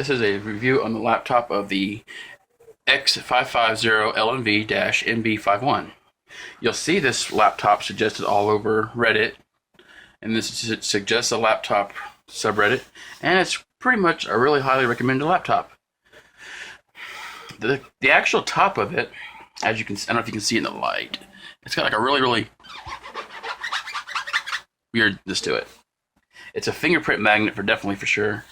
This is a review on the laptop of the x550lnv-nb51. You'll see this laptop suggested all over Reddit, and this suggests a laptop subreddit, and it's pretty much a really highly recommended laptop. The actual top of it, as you can, I don't know if you can see in the light, it's got like a really weirdness to it. It's a fingerprint magnet definitely for sure.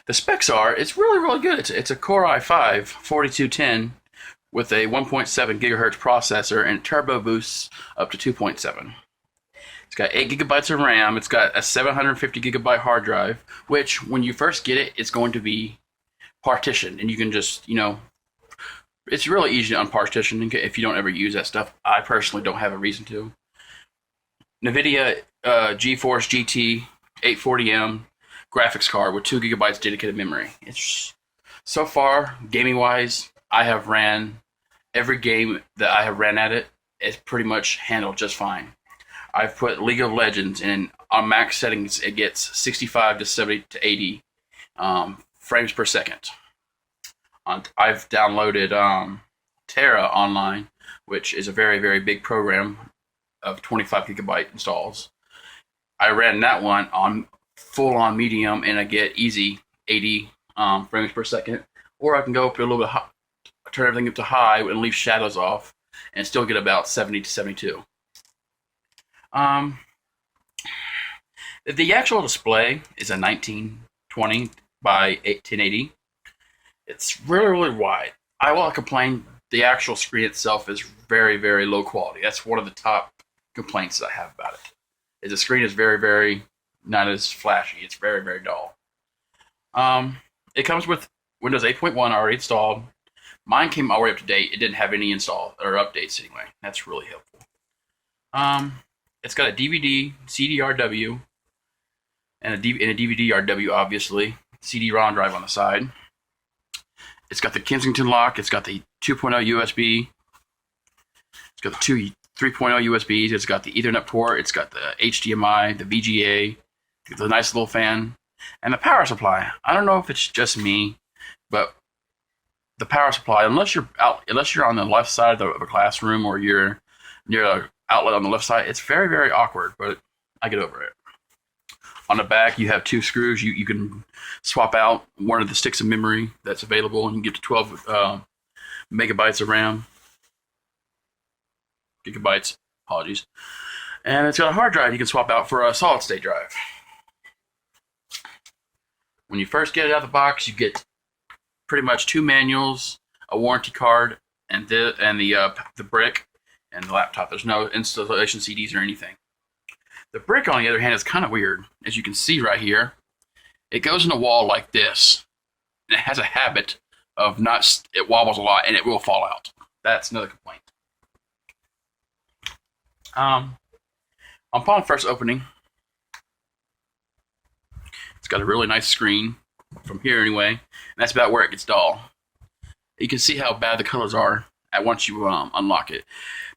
The specs are, it's really good. It's a Core i5 4210 with a 1.7 gigahertz processor and turbo boosts up to 2.7. It's got 8 gigabytes of RAM. It's got a 750 gigabyte hard drive, which when you first get it, it's going to be partitioned, and you can just, it's really easy to unpartition if you don't ever use that stuff. I personally don't have a reason to. NVIDIA GeForce GT 840M graphics card with 2 gigabytes dedicated memory. It's so far, gaming wise, I have ran every game that I have ran at it. It's pretty much handled just fine. I've put League of Legends in on max settings. It gets 65 to 70 to 80 frames per second. I've downloaded Terra Online, which is a very big program of 25 gigabyte installs. I ran that one on full on medium, and I get easy 80 frames per second. Or I can go up to a little bit high, turn everything up to high and leave shadows off, and still get about 70 to 72. The actual display is a 1920 by 1080. It's really wide. I will complain. The actual screen itself is very low quality. That's one of the top complaints that I have about it. Is the screen is very not as flashy. It's very dull. It comes with Windows 8.1 already installed. Mine came all the way up to date. It didn't have any install or updates anyway. That's really helpful. It's got a DVD, CD-RW, and a DVD-RW, obviously. CD-ROM drive on the side. It's got the Kensington lock. It's got the 2.0 USB. It's got the 3.0 USBs. It's got the Ethernet port. It's got the HDMI, the VGA, the nice little fan, and the power supply. I don't know if it's just me, but the power supply, unless you're on the left side of a classroom or you're near an outlet on the left side, it's very awkward, but I get over it. On the back, you have 2 screws. You can swap out one of the sticks of memory that's available, and you get to 12 megabytes of RAM. Gigabytes, apologies. And it's got a hard drive you can swap out for a solid state drive. When you first get it out of the box, you get pretty much 2 manuals, a warranty card, and the brick and the laptop. There's no installation CDs or anything. The brick, on the other hand, is kind of weird. As you can see right here, it goes in a wall like this. And it has a habit of it wobbles a lot, and it will fall out. That's another complaint. Upon first opening, it's got a really nice screen from here anyway, and that's about where it gets dull. You can see how bad the colors are once you unlock it.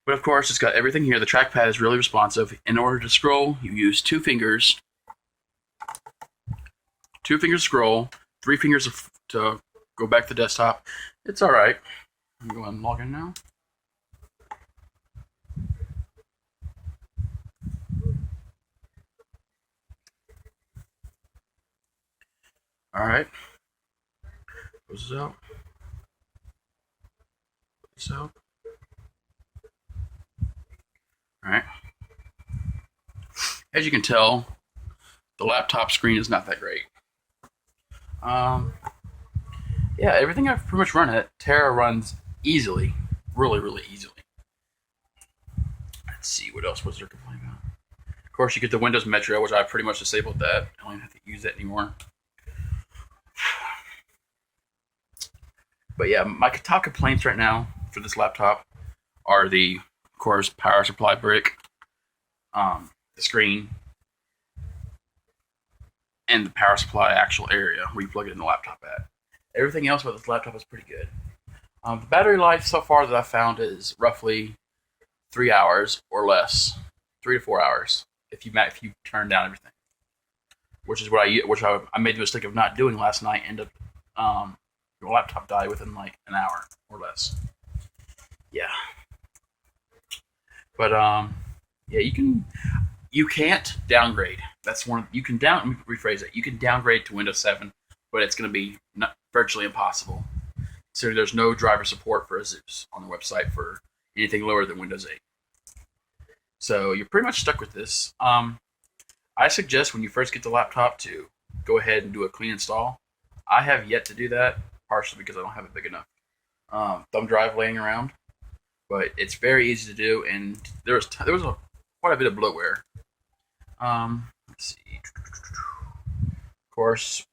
But of course, it's got everything here. The trackpad is really responsive. In order to scroll, you use 2 fingers. 2 fingers scroll, 3 fingers to go back to the desktop. It's all right. I'm going to go ahead and log in now. All right. Close this out. Put this out. All right. As you can tell, the laptop screen is not that great. Yeah, everything I've pretty much run it, Terra runs easily, really easily. Let's see, what else was there to complain about? Of course, you get the Windows Metro, which I pretty much disabled that. I don't even have to use that anymore. But yeah, my top complaints right now for this laptop are the, of course, power supply brick, the screen, and the power supply actual area where you plug it in the laptop at. Everything else with this laptop is pretty good. The battery life so far that I've found is roughly 3 hours or less, 3 to 4 hours if you turn down everything. Which is what I made the mistake of not doing last night. Ended up your laptop die within like an hour or less. Yeah, but yeah, you can't downgrade. That's one. You can down. Let me rephrase it. You can downgrade to Windows 7, but it's going to be virtually impossible. So there's no driver support for ASUS on the website for anything lower than Windows 8. So you're pretty much stuck with this. I suggest when you first get the laptop to go ahead and do a clean install. I have yet to do that, partially because I don't have a big enough thumb drive laying around. But it's very easy to do, and there was quite a bit of bloatware. Let's see. Of course,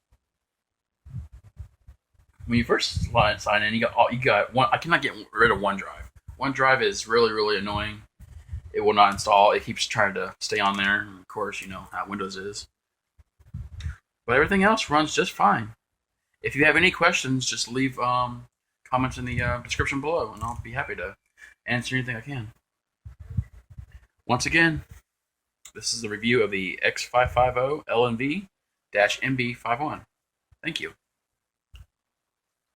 when you first sign in, you got one. I cannot get rid of OneDrive. OneDrive is really, really annoying. It will not install. It keeps trying to stay on there. And of course, you know how Windows is. But everything else runs just fine. If you have any questions, just leave comments in the description below, and I'll be happy to answer anything I can. Once again, this is the review of the X550lnv-nb51. Thank you.